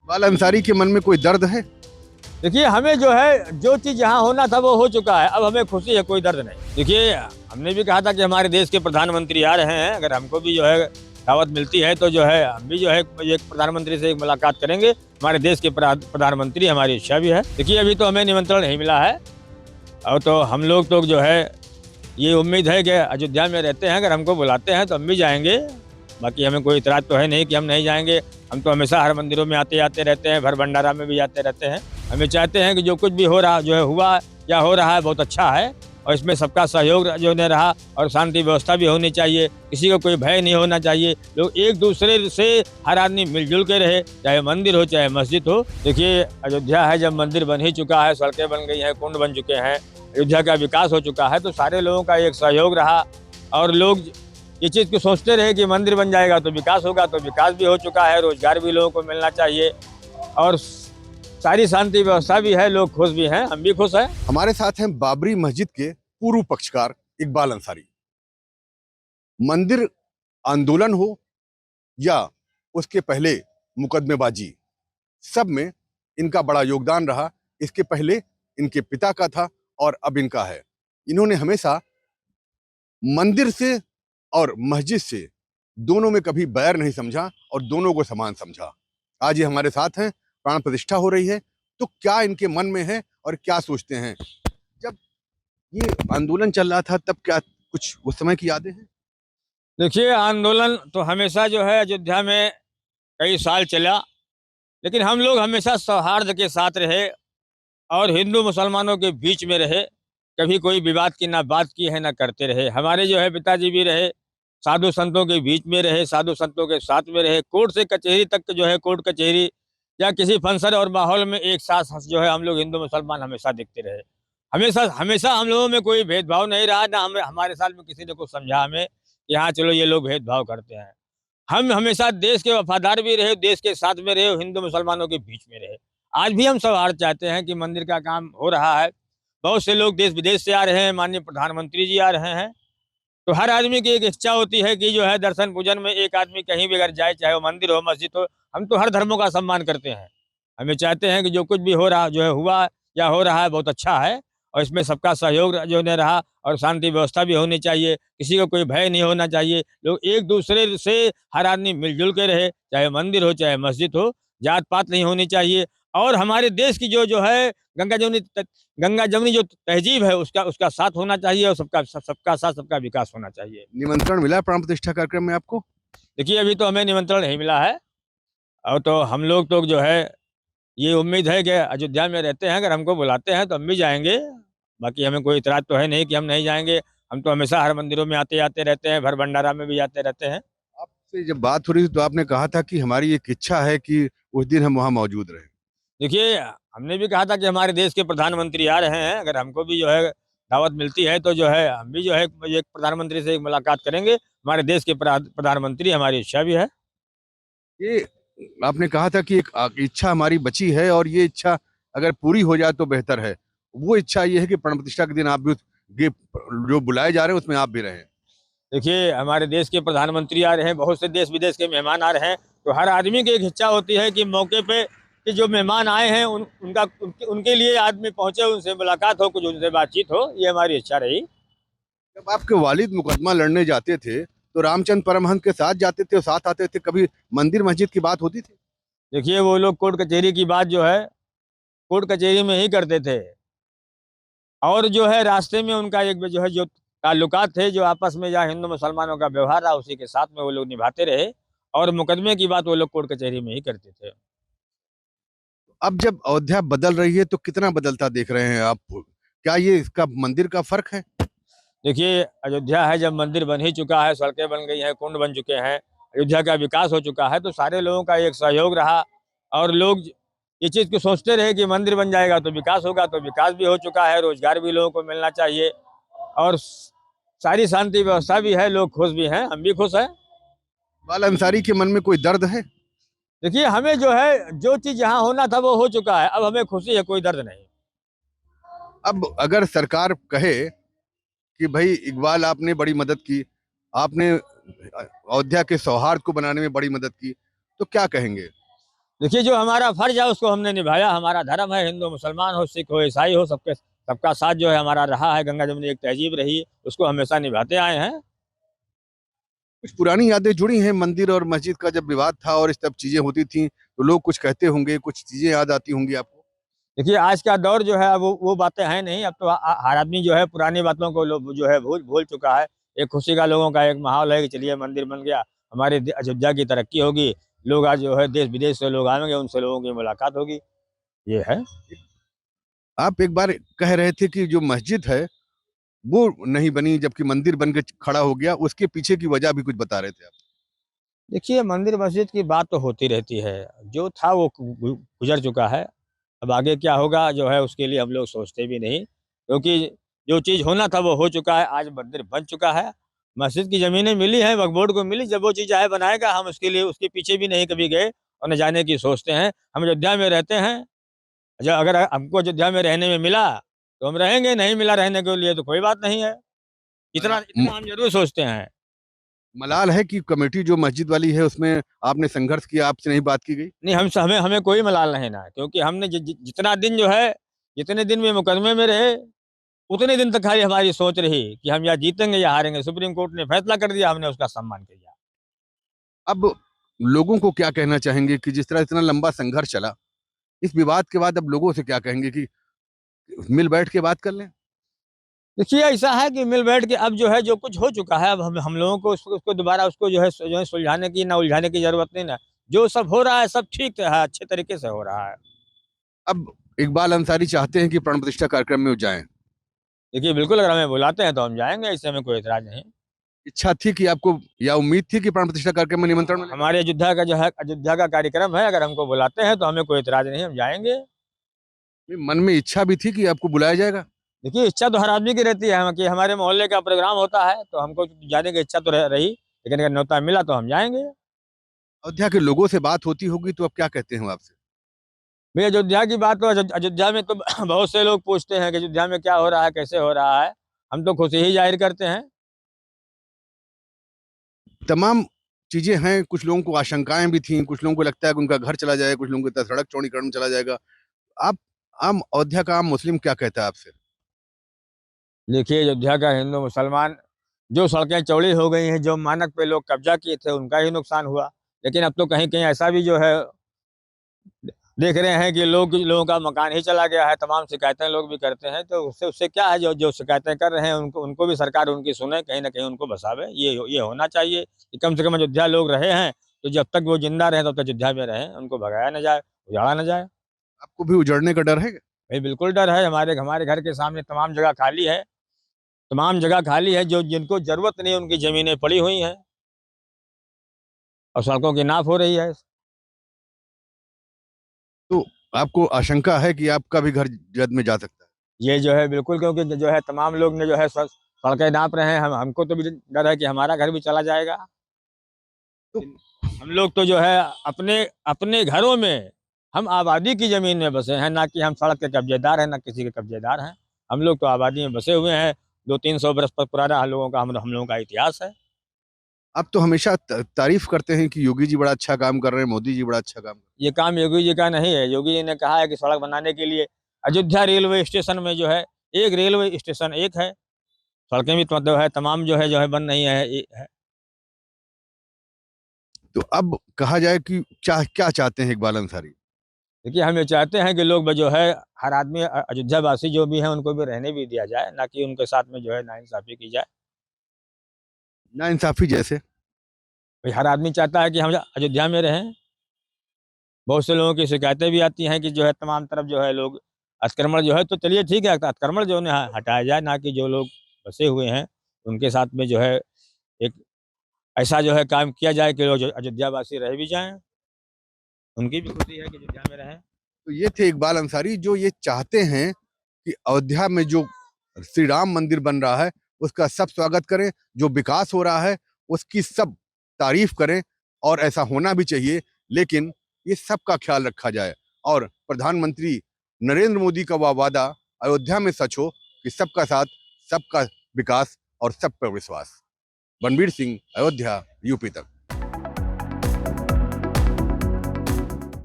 इकबाल अंसारी के मन में कोई दर्द है? देखिए, हमें जो है जो चीज़ यहाँ होना था वो हो चुका है। अब हमें खुशी है, कोई दर्द नहीं। देखिए, हमने भी कहा था कि हमारे देश के प्रधानमंत्री आ रहे हैं, अगर हमको भी जो है दावत मिलती है तो जो है हम भी जो है एक प्रधानमंत्री से एक मुलाकात करेंगे। हमारे देश के प्रधानमंत्री हमारी इच्छा भी है। देखिए, अभी तो हमें निमंत्रण नहीं मिला है और तो हम लोग तो जो है ये उम्मीद है कि अयोध्या में रहते हैं, अगर हमको बुलाते हैं तो हम भी जाएँगे। बाकी हमें कोई इतराज़ तो है नहीं कि हम नहीं जाएँगे। हम तो हमेशा हर मंदिरों में आते-जाते रहते हैं, भर भंडारा में भी जाते रहते हैं। हमें चाहते हैं कि जो कुछ भी हो रहा जो है हुआ या हो रहा है बहुत अच्छा है और इसमें सबका सहयोग जो ने रहा और शांति व्यवस्था भी होनी चाहिए। किसी को कोई भय नहीं होना चाहिए। लोग एक दूसरे से हर आदमी मिलजुल के रहे, चाहे मंदिर हो चाहे मस्जिद हो। देखिए, अयोध्या है, जब मंदिर बन ही चुका है, सड़कें बन गई हैं, कुंड बन चुके हैं, अयोध्या का विकास हो चुका है, तो सारे लोगों का एक सहयोग रहा और लोग ये चीज़ को सोचते रहे कि मंदिर बन जाएगा तो विकास होगा, तो विकास भी हो चुका है। रोजगार भी लोगों को मिलना चाहिए और सारी शांति व्यवस्था भी है, लोग खुश भी हैं, हम भी खुश हैं। हमारे साथ हैं बाबरी मस्जिद के पूर्व पक्षकार इकबाल अंसारी। मंदिर आंदोलन हो या उसके पहले मुकदमेबाजी, सब में इनका बड़ा योगदान रहा। इसके पहले इनके पिता का था और अब इनका है। इन्होंने हमेशा मंदिर से और मस्जिद से दोनों में कभी बैर नहीं समझा और दोनों को समान समझा। आज ये हमारे साथ हैं, प्राण प्रतिष्ठा हो रही है, तो क्या इनके मन में है और क्या सोचते हैं? जब ये आंदोलन चल रहा था तब क्या कुछ उस समय की यादें हैं? देखिए, आंदोलन तो हमेशा जो है अयोध्या में कई साल चला, लेकिन हम लोग हमेशा सौहार्द के साथ रहे और हिंदू मुसलमानों के बीच में रहे। कभी कोई विवाद की ना बात की है ना करते रहे। हमारे जो है पिताजी भी रहे, साधु संतों के बीच में रहे, साधु संतों के साथ में रहे, कोर्ट से कचहरी तक जो है कोर्ट कचहरी या किसी फंक्शन और माहौल में एक साथ जो है हम लोग हिंदू मुसलमान हमेशा दिखते रहे। हमेशा हमेशा हम लोगों में कोई भेदभाव नहीं रहा, ना हमारे साथ में किसी ने कुछ समझा हमें कि हाँ चलो ये लोग भेदभाव करते हैं। हम हमेशा देश के वफादार भी रहे, देश के साथ में रहे, हिंदू मुसलमानों के बीच में रहे। आज भी हम सौहार्द चाहते हैं कि मंदिर का काम हो रहा है। बहुत से लोग देश विदेश से आ रहे हैं, माननीय प्रधानमंत्री जी आ रहे हैं। तो हर आदमी की एक इच्छा होती है कि जो है दर्शन पूजन में एक आदमी कहीं भी अगर जाए, चाहे वो मंदिर हो, मस्जिद हो, हम तो हर धर्मों का सम्मान करते हैं। हमें चाहते हैं कि जो कुछ भी हो रहा जो है हुआ या हो रहा है बहुत अच्छा है और इसमें सबका सहयोग जो ने रहा और शांति व्यवस्था भी होनी चाहिए। किसी को कोई भय नहीं होना चाहिए। लोग एक दूसरे से हर आदमी मिलजुल के रहे, चाहे मंदिर हो चाहे मस्जिद हो, जात-पात नहीं होनी चाहिए और हमारे देश की जो है गंगा जमुनी गंगा जमुनी जो तहज़ीब है उसका उसका साथ होना चाहिए और सबका साथ सबका विकास होना चाहिए। निमंत्रण मिला प्राण प्रतिष्ठा कार्यक्रम में आपको? देखिए, अभी तो हमें निमंत्रण नहीं मिला है और तो हम लोग तो जो है ये उम्मीद है कि अयोध्या में रहते हैं, अगर हमको बुलाते हैं तो हम भी जाएँगे। बाकी हमें कोई इतराज़ तो है नहीं कि हम नहीं जाएँगे। हम तो हमेशा हर मंदिरों में आते-जाते रहते हैं, भर भंडारा में भी जाते रहते हैं। आपसे जब बात हो रही थी तो आपने कहा था कि हमारी एक इच्छा है कि उस दिन हम वहाँ मौजूद रहें। देखिए, हमने भी कहा था कि हमारे देश के प्रधानमंत्री आ रहे हैं, अगर हमको भी जो है दावत मिलती है तो जो है हम भी जो है एक प्रधानमंत्री से एक मुलाकात करेंगे। हमारे देश के प्रधानमंत्री हमारी इच्छा भी है। ये आपने कहा था कि एक इच्छा हमारी बची है और ये इच्छा अगर पूरी हो जाए तो बेहतर है। वो इच्छा ये है कि प्राण प्रतिष्ठा के दिन आप भी ये जो बुलाए जा रहे हैं उसमें आप भी रहें। देखिए, हमारे देश के प्रधानमंत्री आ रहे हैं, बहुत से देश-विदेश के मेहमान आ रहे हैं, तो हर आदमी की एक इच्छा होती है कि मौके पे कि जो मेहमान आए हैं उनके लिए आदमी पहुँचे, उनसे मुलाकात हो, कुछ उनसे बातचीत हो, ये हमारी इच्छा रही। जब आपके वालिद मुकदमा लड़ने जाते थे तो रामचंद्र परमहंस के साथ जाते थे और साथ आते थे, कभी मंदिर मस्जिद की बात होती थी? देखिए, वो लोग कोर्ट कचहरी की बात जो है, कोर्ट कचहरी में ही करते थे और जो है रास्ते में उनका एक जो है जो ताल्लुकात थे, जो आपस में या हिंदू मुसलमानों का व्यवहार रहा, उसी के साथ में वो लोग निभाते रहे और मुकदमे की बात वो लोग कोर्ट कचहरी में ही करते थे। अब जब अयोध्या बदल रही है तो कितना बदलता देख रहे हैं आप? क्या ये इसका मंदिर का फर्क है? देखिए, अयोध्या है, जब मंदिर बन ही चुका है, सड़कें बन गई हैं, कुंड बन चुके हैं, अयोध्या का विकास हो चुका है, तो सारे लोगों का एक सहयोग रहा और लोग ये चीज़ को सोचते रहे कि मंदिर बन जाएगा तो विकास होगा, तो विकास भी हो चुका है, रोजगार भी लोगों को मिलना चाहिए और सारी शांति व्यवस्था भी है, लोग खुश भी हैं, हम भी खुश हैं। इकबाल अंसारी के मन में कोई दर्द है? देखिए, हमें जो है जो चीज़ यहाँ होना था वो हो चुका है, अब हमें खुशी है, कोई दर्द नहीं। अब अगर सरकार कहे कि भाई इकबाल आपने बड़ी मदद की, आपने अयोध्या के सौहार्द को बनाने में बड़ी मदद की, तो क्या कहेंगे? देखिए, जो हमारा फर्ज है उसको हमने निभाया। हमारा धर्म है, हिंदू मुसलमान हो, सिख हो, ईसाई हो, सबका साथ जो है हमारा रहा है। गंगा जमुनी एक तहजीब रही, उसको हमेशा निभाते आए हैं। कुछ पुरानी यादें जुड़ी हैं मंदिर और मस्जिद का, जब विवाद था और इस सब चीजें होती थी तो लोग कुछ कहते होंगे, कुछ चीजें याद आती होंगी आपको? देखिए, आज का दौर जो है वो बातें हैं नहीं। अब तो हर आदमी जो है पुरानी बातों को जो है भूल भूल चुका है। एक खुशी का लोगों का एक माहौल है कि चलिए मंदिर बन गया, हमारे अयोध्या की तरक्की होगी, लोग आज जो है देश विदेश से लोग आएंगे, उनसे लोगों की मुलाकात होगी, ये है। आप एक बार कह रहे थे कि जो मस्जिद है वो नहीं बनी जबकि मंदिर बन के खड़ा हो गया, उसके पीछे की वजह भी कुछ बता रहे थे आप? देखिए, मंदिर मस्जिद की बात तो होती रहती है, जो था वो गुजर चुका है। अब आगे क्या होगा जो है उसके लिए हम लोग सोचते भी नहीं, क्योंकि जो चीज़ होना था वो हो चुका है। आज मंदिर बन चुका है, मस्जिद की ज़मीनें मिली हैं, वक्फ बोर्ड को मिली। जब वो चीज़ चाहे बनाएगा, हम उसके लिए उसके पीछे भी नहीं कभी गए और न जाने की सोचते हैं। हम अयोध्या में रहते हैं, जो अगर हमको अयोध्या में रहने में मिला तो हम रहेंगे, नहीं मिला रहने के लिए तो कोई बात नहीं है। इतना मला- इतना म- हम जरूर सोचते हैं। मलाल है कि कमेटी जो मस्जिद वाली है उसमें आपने संघर्ष किया, आपसे नहीं बात की गई? नहीं, हमें हमें कोई मलाल नहीं ना है, क्योंकि हमने जितना दिन जो है, जितने दिन में मुकदमे में रहे, उतने दिन तक खाली हमारी सोच रही कि हम या जीतेंगे या हारेंगे। सुप्रीम कोर्ट ने फैसला कर दिया, हमने उसका सम्मान किया। अब लोगों को क्या कहना चाहेंगे कि जिस तरह इतना लंबा संघर्ष चला, इस विवाद के बाद अब लोगों से क्या कहेंगे कि मिल बैठ के बात कर लें? देखिए, ऐसा है कि मिल बैठ के अब जो है जो कुछ हो चुका है, अब हम लोगों को उसको दोबारा उसको जो है सुलझाने की ना उलझाने की जरूरत नहीं ना। जो सब हो रहा है सब ठीक है, अच्छे तरीके से हो रहा है। अब इकबाल अंसारी चाहते हैं कि प्राण प्रतिष्ठा कार्यक्रम में वो जाएं। देखिए, बिल्कुल अगर हमें बुलाते हैं तो हम जाएंगे, इससे हमें कोई एतराज नहीं। इच्छा थी कि आपको, या उम्मीद थी कि प्राण प्रतिष्ठा कार्यक्रम में निमंत्रण मिलेगा? हमारे अयोध्या का जो है अयोध्या का कार्यक्रम है, अगर हमको बुलाते हैं तो हमें कोई एतराज नहीं, हम जाएंगे। मन में इच्छा भी थी कि आपको बुलाया जाएगा? देखिए, इच्छा तो हर आदमी की रहती है कि हमारे मोहल्ले का प्रोग्राम होता है तो हमको जाने की इच्छा तो रही, लेकिन अगर न्योता मिला तो हम जाएंगे। अयोध्या के लोगों से बात होती होगी तो अब क्या कहते हैं वो आपसे? भाई, अयोध्या की बात तो अयोध्या में तो बहुत से लोग पूछते हैं कि अयोध्या में क्या हो रहा है, कैसे हो रहा है। हम तो खुशी ही जाहिर करते हैं। तमाम चीजें हैं, कुछ लोगों को आशंकाएं भी थी, कुछ लोगों को लगता है कि उनका घर चला जाएगा, कुछ लोगों को लगता है सड़क चौड़ीकरण चला जाएगा। आप, आम अयोध्या का आम मुस्लिम क्या कहता है आपसे? देखिए, अयोध्या का हिंदू मुसलमान, जो सड़कें चौड़ी हो गई हैं, जो मानक पे लोग कब्जा किए थे, उनका ही नुकसान हुआ। लेकिन अब तो कहीं कहीं ऐसा भी जो है देख रहे हैं कि लोगों का मकान ही चला गया है। तमाम शिकायतें लोग भी करते हैं, तो उससे उससे क्या है, जो जो शिकायतें कर रहे हैं उनको उनको भी सरकार उनकी सुने, कहीं ना कहीं उनको बसावे। ये होना चाहिए कि कम से कम अयोध्या लोग रहे हैं, तो जब तक वो जिंदा रहे तब तक अयोध्या में रहें, उनको भगाया न जाए, उजाड़ा न जाए। आपको भी उजड़ने का डर है? भाई, बिल्कुल डर है। हमारे हमारे घर के सामने तमाम जगह खाली है, तमाम जगह खाली है। जो जिनको जरूरत नहीं है उनकी जमीनें पड़ी हुई हैं और सड़कों की नाप हो रही है। तो आपको आशंका है कि आपका भी घर जद में जा सकता है? ये जो है बिल्कुल, क्योंकि जो है तमाम लोग ने जो है सड़कें नाप रहे हैं। हमको तो भी डर है कि हमारा घर भी चला जाएगा। तो हम लोग तो जो है अपने अपने घरों में, हम आबादी की जमीन में बसे हैं, ना कि हम सड़क के कब्जेदार हैं, ना किसी के कब्जेदार हैं। हम लोग तो आबादी में बसे हुए हैं। 200-300 बरस पर पुराना हम लोगों का इतिहास है। आप तो हमेशा तारीफ करते हैं कि योगी जी बड़ा अच्छा काम कर रहे हैं, मोदी जी बड़ा अच्छा काम कर ये काम योगी जी का नहीं है। योगी जी ने कहा है कि सड़क बनाने के लिए अयोध्या रेलवे स्टेशन में जो है, एक रेलवे स्टेशन एक है, सड़कें भी तो है तमाम जो है बन रही है। रहे हैं। तो अब कहा जाए कि क्या क्या चाहते हैं इकबाल अंसारी? देखिए, हम ये चाहते हैं कि लोग जो है, हर आदमी अयोध्या वासी जो भी हैं उनको भी रहने भी दिया जाए, ना कि उनके साथ में जो है नाइंसाफी की जाए। ना इंसाफी जैसे? भाई, हर आदमी चाहता है कि हम अयोध्या में रहें। बहुत से लोगों की शिकायतें भी आती हैं कि जो है तमाम तरफ जो है लोग अतिक्रमण जो है, तो चलिए ठीक है, अतिक्रमण जो है हटाया जाए, ना कि जो लोग बसे हुए हैं उनके साथ में जो है एक ऐसा जो है काम किया जाए कि लोग अयोध्या वासी रह भी जाएं, उनकी भी खुशी है कि अयोध्या में रहें। तो ये थे इकबाल अंसारी जो ये चाहते हैं कि अयोध्या में जो श्री राम मंदिर बन रहा है उसका सब स्वागत करें, जो विकास हो रहा है उसकी सब तारीफ करें, और ऐसा होना भी चाहिए। लेकिन ये सबका ख्याल रखा जाए और प्रधानमंत्री नरेंद्र मोदी का वह वादा अयोध्या में सच हो कि सबका साथ, सबका विकास और सब पर विश्वास। बनबीर सिंह, अयोध्या, यूपी तक।